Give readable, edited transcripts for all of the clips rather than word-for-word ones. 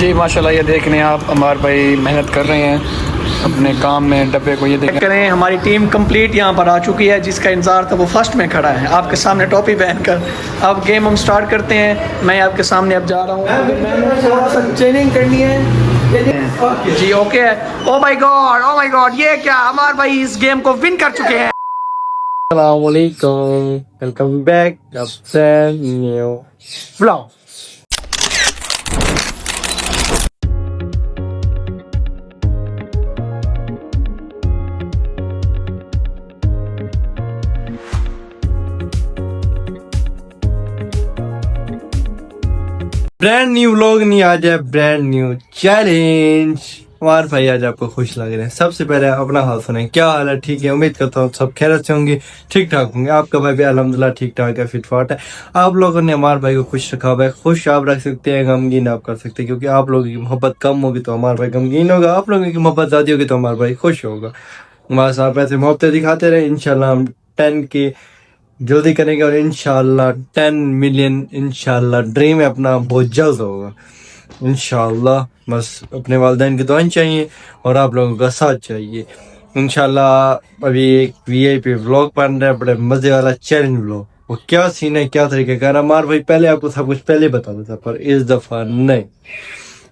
जी माशाल्लाह, ये देख रहे हैं आप, अमार भाई मेहनत कर रहे हैं अपने काम में। डब्बे को ये देख करें, हमारी टीम कंप्लीट यहाँ पर आ चुकी है। जिसका इंतजार था वो फर्स्ट में खड़ा है आपके सामने टोपी पहनकर। अब गेम हम स्टार्ट करते हैं। मैं आपके सामने अब जा रहा हूँ, मैंने थोड़ा सा ट्रेनिंग करनी है जी। ओके, ओ माय गॉड, ये क्या, अमार भाई इस गेम को विन कर चुके हैं। Assalamualaikum, welcome back to brand new vlog. Brand new vlog नहीं, आज है ब्रांड न्यू चैलेंज। हमारे भाई आज आपको खुश लग रहे हैं। सबसे पहले अपना हाल सुनाएं, क्या हाल है? ठीक है, उम्मीद करता हूँ सब खैरियत से होंगे, ठीक ठाक होंगे। आपका भाई भी अल्हम्दुलिल्लाह ठीक ठाक है, फिट फाट है। आप लोगों ने हमारे भाई को खुश रखा हुआ है। खुश आप रख सकते हैं, गमगीन आप कर सकते हैं, क्योंकि आप लोगों की मोहब्बत कम होगी तो हमारा भाई गमगीन होगा, आप लोगों की मोहब्बत ज़्यादा होगी तो हमारा भाई खुश होगा। बस आप ऐसे मोहब्बतें दिखाते रहे, इंशाल्लाह हम 10 के जल्दी करेंगे और इंशाल्लाह 10 मिलियन इंशाल्लाह ड्रीम है अपना बहुत जल्द होगा इंशाल्लाह। बस अपने वालिदैन की दुआएं चाहिए और आप लोगों का साथ चाहिए इंशाल्लाह। अभी एक VIP व्लॉग बन रहा है, बड़े मजे वाला चैलेंज व्लॉग। वो क्या सीन है, क्या तरीके का हमारे भाई पहले आपको सब कुछ पहले बता देता, पर इस दफा नहीं,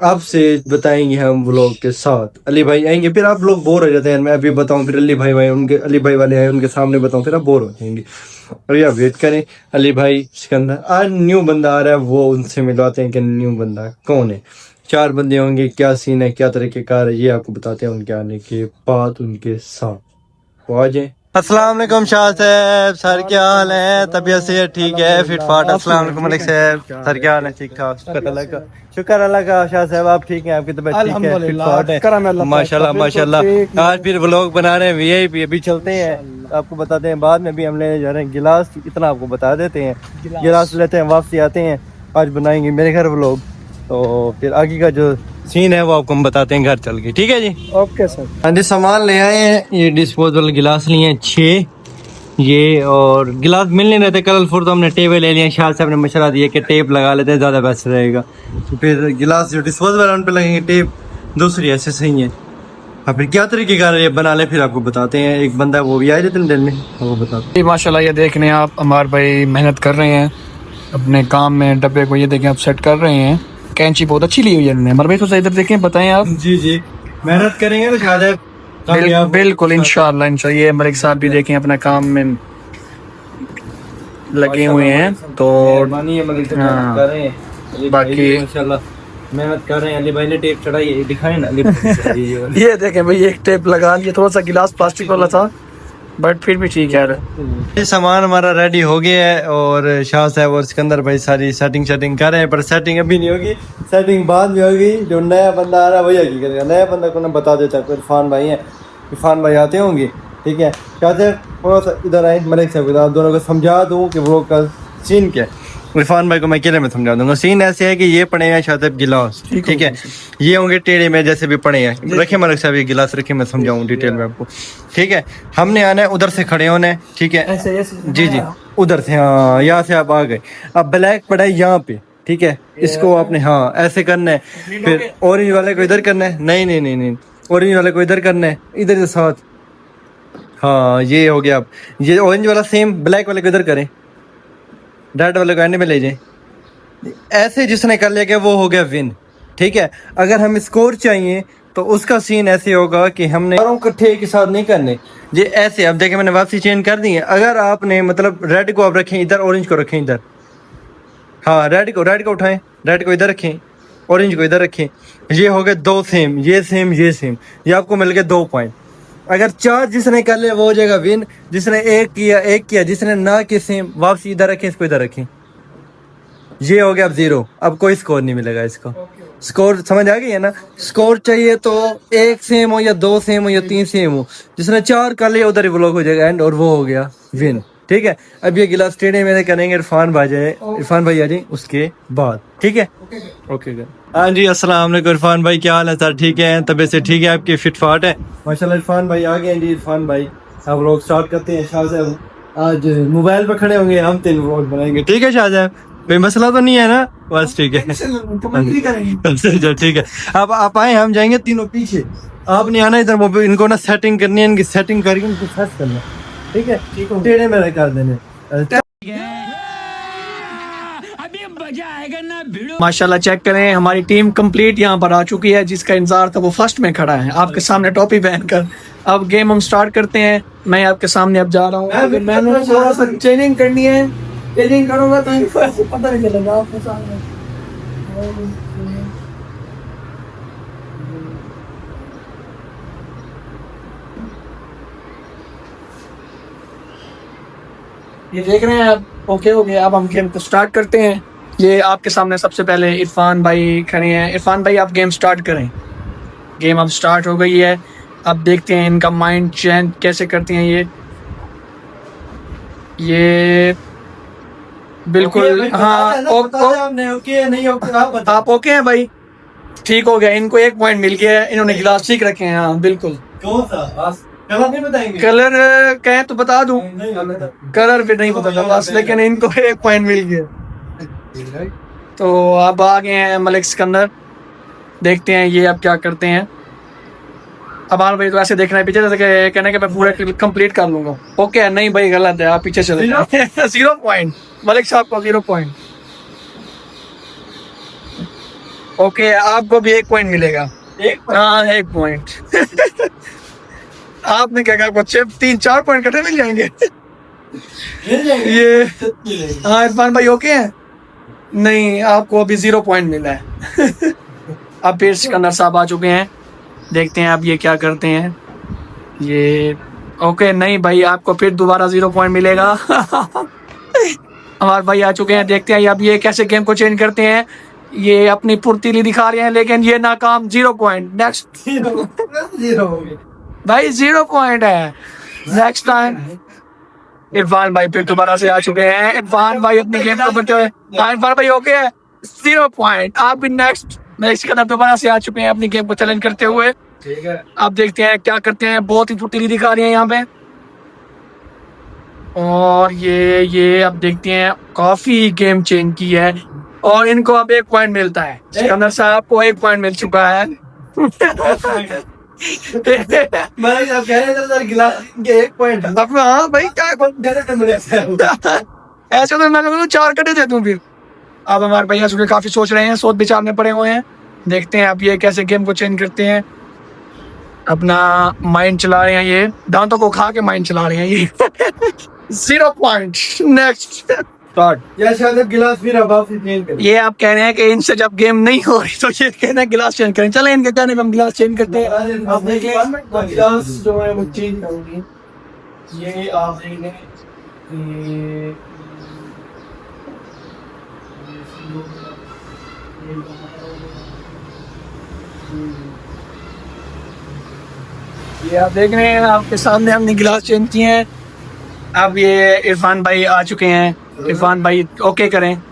आपसे बताएंगे हम व्लॉग के साथ। अली भाई आएंगे, फिर आप लोग बोर हो जाते हैं। मैं अभी बताऊं, फिर अली भाई उनके अली भाई वाले आए उनके सामने बताऊं, फिर आप बोर हो जाएंगे। और या वेट करें, अली भाई सिकंदर आज न्यू बंदा आ रहा है, वो उनसे मिलवाते हैं कि न्यू बंदा कौन है। 4 बंदे होंगे, क्या सीन है, क्या तरीके कार है, ये आपको बताते हैं उनके आने के बाद उनके साथ। वो आ जाए। अस्सलाम वालेकुम शाह साहब, सर क्या हाल है? तबीयत से ठीक है, फिट फाट? अस्सलाम वालेकुम मलिक साहब, सर क्या हाल है? ठीक ठाक, शुक्र अल्लाह का। शाह साहब आप ठीक हैं? आपकी तबीयत ठीक है, फिट फाट है? माशाल्लाह माशाल्लाह। आज फिर व्लॉग बना रहे हैं VIP। अभी चलते हैं, आपको बताते हैं बाद में। भी हम लेने जा रहे हैं गिलास, इतना आपको बता देते हैं। गिलास लेते हैं, वापसी आते हैं। आज बनाएंगे मेरे घर व्लॉग, तो फिर आगे का जो सीन है वो आपको हम बताते हैं घर चल के। ठीक है जी, ओके सर। हाँ जी, सामान ले आए हैं। ये डिस्पोजल गिलास लिए हैं 6 ये, और गिलास मिल नहीं रहे थे कलरफुल, तो हमने टेबल ले लिए। शाह साहब ने मशवरा दिया कि टेप लगा लेते हैं, ज़्यादा बेस्ट रहेगा। तो फिर गिलास जो डिस्पोजल उन पर लगेंगे, टेप दूसरी ऐसे सही है। अब फिर क्या तरीके का ये बना ले, फिर आपको बताते हैं। एक बंदा वो भी आए जितने दिन में, वो बताते हैं। माशाल्लाह, ये देख रहे हैं आप, अमार भाई मेहनत कर रहे हैं अपने काम में। डब्बे को ये देखें आप सेट कर रहे हैं। कैंची बहुत अच्छी ली हुई है इन्होंने। अमर भाई थोड़ा इधर देखें, बताएं आप। जी जी, मेहनत करेंगे तो शायद बिल्कुल इंशाल्लाह। ये मलिक साहब भी देखें अपना काम में लगे हुए हैं, तो बाकी मेहनत कर रहे हैं। अली भाई ने टेप चढ़ाई है, दिखाए ना अली भाई। ये देखें भाई, एक टेप लगा लिया। थोड़ा सा गिलास प्लास्टिक वाला था, बट फिर भी ठीक है। ये सामान हमारा रेडी हो गया है और शाह साहब और सिकंदर भाई सारी सेटिंग कर रहे हैं, पर सेटिंग अभी नहीं होगी, सेटिंग बाद में होगी। जो नया बंदा आ रहा है वही आगे करेगा। नया बंदा को ना बता देता है, इरफान भाई हैं, इरफान भाई आते होंगे। ठीक है, शाह साहब थोड़ा सा इधर आए, मलिक साहब आप दोनों को समझा दूँ कि वो का सीन क्या है। इरफान भाई को मैं अकेले में समझा दूंगा। सीन ऐसे है कि ये पड़े हैं शाह साहब गिलास, ठीक है, ये होंगे टेढ़े में जैसे भी पड़े हैं। रखे मलिक साहब ये गिलास रखे, मैं समझाऊँ डिटेल में आपको। ठीक है, हमने आना है उधर से खड़े होना है। ठीक है, जी जी, उधर से, हाँ यहाँ से आप आ गए। अब ब्लैक पड़ा है यहाँ पे, ठीक है, इसको आपने हाँ ऐसे करना है। फिर ऑरेंज वाले को इधर करना है, नहीं, ऑरेंज वाले को इधर करना है, इधर के साथ। हाँ ये हो गया। अब ये ऑरेंज वाला सेम ब्लैक वाले को इधर करें, रेड वाले को एंड में ले जाए। ऐसे जिसने कर लिया वो हो गया विन। ठीक है, अगर हम स्कोर चाहिए तो उसका सीन ऐसे होगा कि हमने इकट्ठे एक साथ नहीं करने, ये ऐसे। अब देखें मैंने वापसी चेंज कर दी है। अगर आपने मतलब रेड को आप रखें इधर, ऑरेंज को रखें इधर। हाँ रेड को उठाएं, रेड को इधर रखें, ऑरेंज को इधर रखें। ये हो गए 2 सेम, ये सेम, ये सेम, ये आपको मिल गए 2 पॉइंट। अगर 4 जिसने कर लिया वो हो जाएगा विन। जिसने एक किया, जिसने ना कि सेम, वापसी इधर रखें, इसको इधर रखें। ये हो गया अब 0। अब कोई स्कोर नहीं मिलेगा इसको। स्कोर समझ आ गई है ना? स्कोर चाहिए तो 1 सेम हो या 2 सेम हो या 3 सेम हो। जिसने 4 कर लिया उधर ही ब्लॉक हो जाएगा एंड, और वो हो गया विन। ठीक है, अब ये गिलास टेढ़े मेरे करेंगे, इरफान भाई आ जाए उसके बाद। ठीक है, ओके। हाँ जी, अस्सलाम वालेकुम इरफान भाई, क्या हाल है सर? ठीक है, तबीयत से ठीक है, आपकी फिट फाट है? माशाल्लाह इरफान भाई आ गए हैं जी। इरफान भाई अब लोग स्टार्ट करते हैं। शाह साहब आज मोबाइल पर खड़े होंगे, हम 3 व्लॉग बनाएंगे। ठीक है शाह साहब, कोई मसला तो नहीं है ना? बस ठीक है। कमेंट्री करेंगे। चलो ठीक है, अब आप आए, हम जाएंगे तीनों पीछे। आपने आना इधर, मोबाइल इनको ना सेटिंग करनी है, इनकी सेटिंग करके इनको सेट करना, ठीक है? टेढ़े मेढ़े कर देने। माशाल्लाह चेक करें, हमारी टीम कंप्लीट यहाँ पर आ चुकी है, जिसका इंतजार था वो फर्स्ट में खड़ा है आपके सामने टोपी पहनकर। अब गेम हम स्टार्ट करते हैं। मैं आपके सामने अब जा रहा हूँ, मैंने थोड़ा सा चेंजिंग करनी है। चेंजिंग करूँगा तो इनको ऐसे पता नहीं चलेगा आपके सामने। ये देख रहे हैं आप, ओके हो गया। अब हम गेम को स्टार्ट करते हैं। ये आपके सामने सबसे पहले इरफान भाई खड़े हैं। इरफान भाई आप गेम स्टार्ट करें। गेम अब स्टार्ट हो गई है। अब देखते हैं इनका माइंड चेंज कैसे करते हैं ये बिल्कुल हाँ ओके नहीं ओके आप ओके हैं भाई? ठीक हो गया, इनको 1 पॉइंट मिल गया है। इन्होंने गिलास ठीक रखे हैं। हाँ बिल्कुल। कौन सा कलर नहीं बताएंगे? कलर कहें तो बता दूं, कलर भी नहीं पता बस, लेकिन इनको 1 पॉइंट मिल गया। तो अब आ गए हैं मलिक सिकंदर। देखते हैं ये अब क्या करते हैं। अब हाँ भाई, तो ऐसे देखना है पीछे, जैसे कहना है कि मैं पूरा कंप्लीट कर लूंगा। ओके नहीं भाई, गलत है, आप पीछे चले 0 पॉइंट। मलिक साहब को 0 पॉइंट। ओके आपको भी 1 पॉइंट मिलेगा। हाँ 1 पॉइंट। आपने क्या कहा, आपको 3-4 पॉइंट कटे मिल जाएंगे। ये हाँ इरफान भाई ओके हैं? नहीं, आपको अभी 0 पॉइंट मिला है। अब फिर सिकंदर साहब आ चुके हैं। देखते हैं अब ये क्या करते हैं। ये ओके नहीं भाई, आपको फिर दोबारा 0 पॉइंट मिलेगा। हमारे भाई आ चुके हैं। देखते हैं अब ये कैसे गेम को चेंज करते हैं। ये अपनी फुर्तीली दिखा रहे हैं, लेकिन ये नाकाम। 0 पॉइंट। नेक्स्ट 0 हो गए भाई, 0 पॉइंट है। नेक्स्ट टाइम इरफान भाई फिर दोबारा से आ चुके हैं। इरफान भाई अपनी गेम को बढ़ते हुए, इरफान भाई ओके है, 0 पॉइंट। आप भी नेक्स्ट मैच के अंदर दोबारा से आ चुके हैं अपनी गेम को चैलेंज करते हुए। ठीक है, आप देखते हैं क्या करते हैं। बहुत ही फुर्तीली दिखा रही है यहाँ पे। और ये अब देखते हैं, काफी गेम चेंज की है और इनको अब 1 पॉइंट मिलता है। सिकंदर साहब को 1 पॉइंट मिल चुका है। मैं अब कह रहे थे गिलास के 1 पॉइंट। अब हाँ भाई, क्या ऐसे तो मैं 4 कटे दे दूं फिर। अब हमारे भैया सुबह काफी सोच रहे हैं, सोच विचार में पड़े हुए हैं। देखते हैं अब ये कैसे गेम को चेंज करते हैं। अपना माइंड चला रहे हैं, ये दांतों को खा के माइंड चला रहे हैं ये। 0 पॉइंट। Next start. या शायद गिलास फिर अब आप चेंज करें। ये आप कह रहे हैं कि इनसे जब गेम नहीं हो रही तो ये कहना है गिलास चेंज करें। चले इनके कहने पे हम गिलास चेंज करते हैं। आप देखिए गिलास जो है वो चेंज करूंगी। ये आप देखेंगे ये आप देख रहे हैं, आपके सामने हमने गिलास चेंज किए हैं। अब ये इरफान भाई आ चुके हैं। इरफान भाई ओके करें।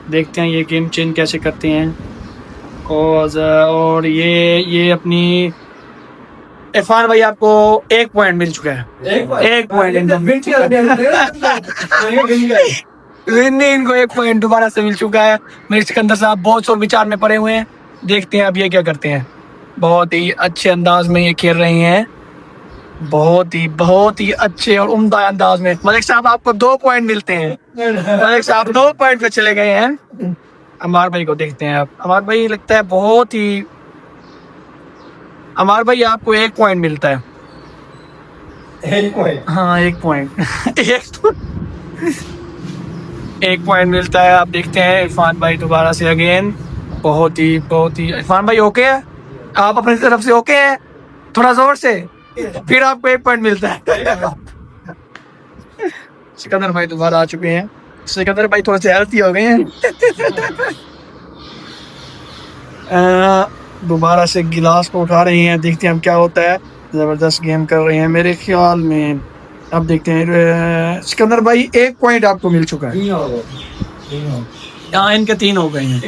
देखते हैं ये गेम चेंज कैसे करते हैं। और ये अपनी इरफान भाई आपको 1 पॉइंट मिल चुका है। 1 पॉइंट इनको 1 पॉइंट दोबारा से मिल चुका है। मेरे सिकंदर साहब बहुत सोच विचार में पड़े हुए हैं। देखते हैं अब ये क्या करते हैं। बहुत ही अच्छे अंदाज में ये खेल रहे हैं, बहुत ही अच्छे और उम्दा अंदाज में। मलिक साहब आपको 2 पॉइंट मिलते हैं। मलिक साहब 2 पॉइंट पे चले गए हैं। अमार भाई को देखते हैं आप। अमार भाई लगता है बहुत ही, अमार भाई आपको 1 पॉइंट मिलता है। 1 पॉइंट? हाँ 1 पॉइंट। 1 पॉइंट मिलता है। आप देखते हैं इरफान भाई दोबारा से अगेन। बहुत ही इरफान भाई ओके है? आप अपनी तरफ से ओके हैं? थोड़ा जोर से, फिर आपको 1 पॉइंट मिलता है। सिकंदर भाई दोबारा आ चुके हैं। सिकंदर भाई थोड़े से हेल्थी हो गए हैं। दोबारा से गिलास को उठा रहे हैं। देखते हैं अब क्या होता है। जबरदस्त गेम कर रहे हैं मेरे ख्याल में। अब देखते हैं सिकंदर भाई 1 पॉइंट आपको मिल चुका है। यहाँ इनके 3 हो गए हैं।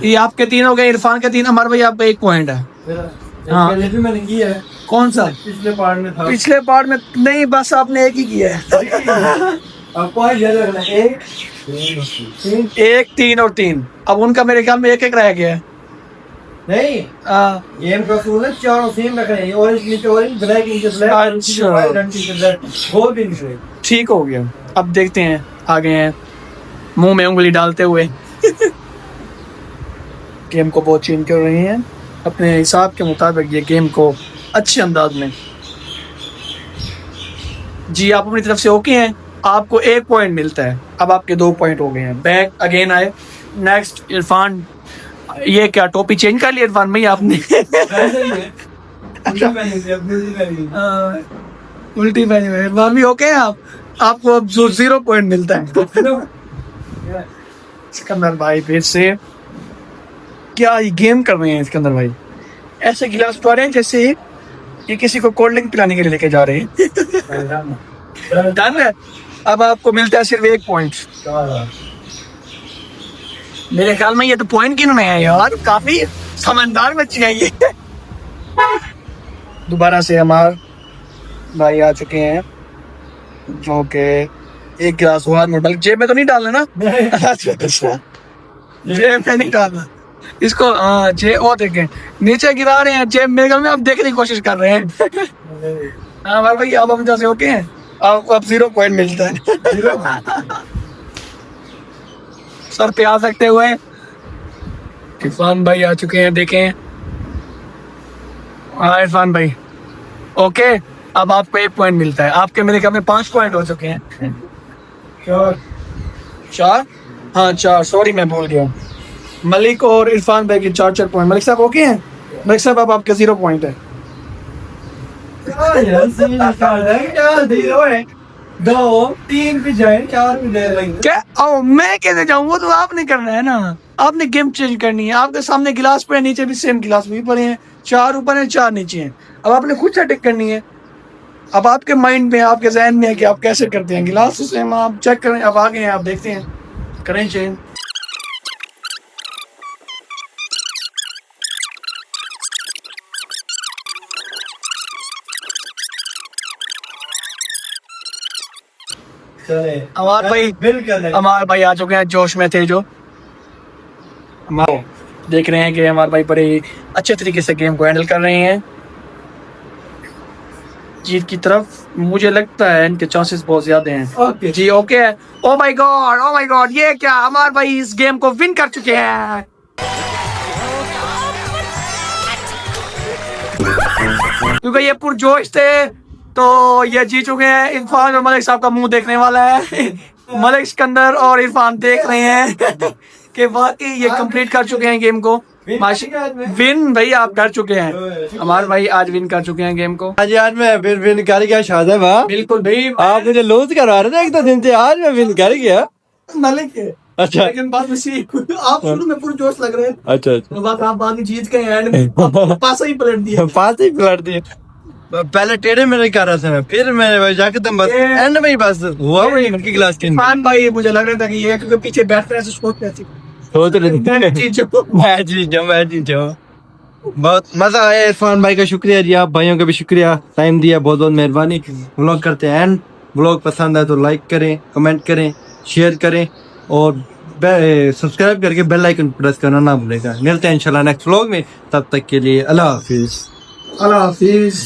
ये आपके 3 हो गए, इरफान के 3, हमारे भाई आपका 1 पॉइंट है। हाँ मैंने किया है। कौन सा? पिछले पार्ट में था। पिछले पार्ट में नहीं, बस आपने एक ही किया है। अब पॉइंट ज्यादा रखना, 1 3 1 3 और 3। अब उनका मेरे ख्याल में एक एक रह गया है। नहीं, गेम का रूल है 4 और 3 रखना है, ऑरेंज नीचे ऑरेंज, ब्लैक नीचे ब्लैक, अच्छा। रेड नीचे रेड, गोल भी नीचे। ठीक हो गया। अब देखते हैं, आगे हैं मुंह में उंगली डालते हुए। गेम को बहुत चेंज कर रहे हैं अपने हिसाब के मुताबिक, ये गेम को अच्छे अंदाज में। जी आप अपनी तरफ से ओके हैं, आपको 1 पॉइंट मिलता है। अब आपके 2 पॉइंट हो गए हैं। बैक अगेन आए, नेक्स्ट इरफान। ये क्या टोपी चेंज कर लिया इरफान भाई आपने? उल्टी पहनी हुई है। इरफान भी ओके हैं आप? आपको अब 0 पॉइंट मिलता है। सिकंदर भाई फिर से क्या ये गेम कर रहे हैं सिकंदर भाई? ऐसे गिलास उठा रहे हैं जैसे ये किसी को कोल्ड ड्रिंक पिलाने के लिए लेके जा रहे हैं। डन है। अब आपको मिलता है सिर्फ 1 पॉइंट। मेरे ख्याल में ये तो पॉइंट गिनने हैं यार, काफी समझदार बच्चे हैं ये। दोबारा से हमारे भाई आ चुके हैं, जो के 1 गिलास हुआ नोडल। जेब में तो नहीं डालना ना? अच्छा, जेब में नहीं डालना इसको। हाँ जेब, और देखें नीचे गिरा रहे हैं जेब। मेरे ख्याल में आप देखने की कोशिश कर रहे हैं। हाँ हमारे भाई आप अपनी तरफ से ओके हैं, आपको अब 0 पॉइंट मिलता है। सर पे आ सकते हुए इरफान भाई आ चुके हैं, देखें। हाँ इरफान भाई ओके। अब आपको 1 पॉइंट मिलता है। आपके मेरे ख्याल में 5 पॉइंट हो चुके हैं। 4? हाँ 4, सॉरी मैं भूल गया। मलिक और इरफान भाई के 4 पॉइंट। मलिक साहब ओके हैं? मलिक साहब अब आपके 0 पॉइंट है। 2 3 पे जाए, 4 पे जाए लगेंगे। क्या? ओ मैं कैसे जाऊँ? वो तो आपने करना है ना, आपने गेम चेंज करनी है। आपके सामने गिलास पे नीचे भी सेम गिलास भी पड़े हैं, 4 ऊपर हैं 4 नीचे हैं। अब आपने खुद सेटिंग करनी है। अब आपके माइंड में, आपके जहन में है कि आप कैसे करते हैं। गिलास सेम आप चेक करें। अब आगे हैं, आप देखते हैं, करें चेंज। हमारे भाई हमारे भाई आ चुके हैं, जोश में थे जो। हमारे देख रहे हैं कि हमारे भाई बड़े अच्छे तरीके से गेम को हैंडल कर रहे हैं। जीत की तरफ मुझे लगता है इनके चांसेस बहुत ज्यादा हैं। ओके जी ओके है। ओ माय गॉड, ये क्या? हमारे भाई इस गेम को विन कर चुके हैं। क्योंकि ये पुरजोश थे तो ये जीत चुके हैं। इरफान और मलिक साहब का मुंह देखने वाला है। मलिक, सिकंदर और इरफान देख रहे हैं कि वाकई ये कंप्लीट कर चुके हैं गेम को। विन भाई आप कर चुके हैं। हमारे भाई आज विन कर चुके हैं गेम को। आज मैं फिर विन कर गया शादा भाई। बिल्कुल भाई, आप मुझे लूज करवा रहे थे 1-2 दिन से, आज मैं विन कर गया। मलिक है। अच्छा लेकिन बात इसी, आप शुरू में पूरे जोश लग रहे हैं, अच्छा अच्छा, तो बात आप बाद में जीत गए, एंड में पासा ही पलट दिया। 5 ही पलट दिए। पहले टेढ़े मेरे कर रहा था मैं, फिर मैंने भाई जाके तुम बस एंड में ही बस हुआ वही उनकी क्लास के इरफान भाई मुझे लग रहा था कि ये क्योंकि पीछे बैठ रहे हैं सोच रहे थे सोच रहे थे मैं जीत जाऊं। बहुत मजा आया। इरफान भाई का शुक्रिया जी, आप भाइयों का भी शुक्रिया, टाइम दिया, बहुत बहुत मेहरबानी। व्लॉग करते हैं एंड व्लॉग पसंद आए तो लाइक करें, कमेंट करें, शेयर करें और सब्सक्राइब करके बेल आइकन प्रेस करना ना भूलेगा। मिलते हैं इंशाल्लाह नेक्स्ट व्लॉग में, तब तक के लिए अल्लाह हाफिज। अल्लाह हाफिज।